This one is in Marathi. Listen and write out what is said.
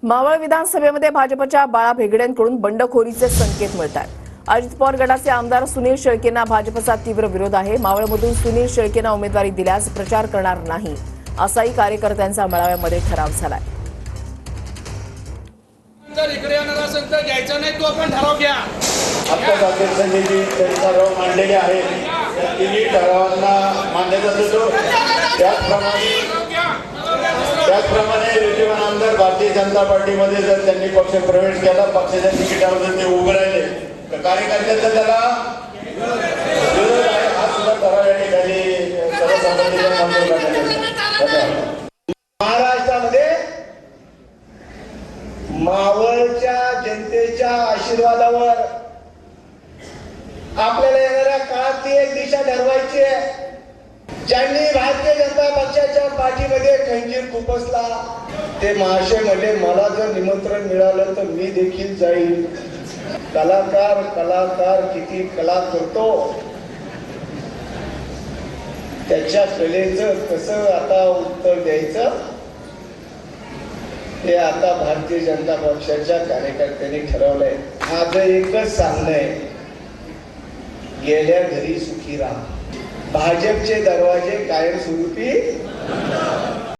मावळ विधानसभेमध्ये भाजपच्या बाळा भेगडेंकडून बंडखोरीचे संकेत मिळतात। अजित पवार गटाचे आमदार सुनील शेळकेंना भाजपचा तीव्र विरोध आहे। मावळमधून सुनील शेळकेंना उमेदवारी दिल्यास प्रचार करणार नाही, असाही कार्यकर्त्यांचा मेळाव्यामध्ये ठराव झालाय। जर इकडे येणार असेल तर घ्यायचा नाही, तो आपण ठराव घ्या। आपल्या कार्यकर्त्यांनी ठराव मांडलेले आहेत, त्या तिन्ही ठरावांना मान्यता देतो। त्याचप्रमाणे विद्यमान आमदार भारतीय जनता पार्टीमध्ये जर त्यांनी पक्ष प्रवेश केला, पक्षाच्या तिकिटावर जर ते उभे राहिले तर कार्यकर्त्यांचा त्याला विरोध आहे। हा सुद्धा ठराव या ठिकाणी सर्वसंमतीने मंजूर करण्यात आला। महाराष्ट्रामध्ये मावळच्या जनतेच्या आशीर्वादावर आपल्याला येणाऱ्या काळात ती एक दिशा ठरवायची आहे। ज्यांनी भारतीय जनता पक्षाच्या पाठीमध्ये खंजीर खुपसला ते महाशय म्हणजे मला जर निमंत्रण मिळालं तर मी देखील जाईल। कलाकार किती कला करतो, त्याच्या कलेचं कसं आता उत्तर द्यायचं हे आता भारतीय जनता पक्षाच्या कार्यकर्त्यांनी ठरवलंय। माझं एकच सांगणं आहे, गेल्या घरी सुखी राहा। भाजपचे दरवाजे कायमस्वरूपी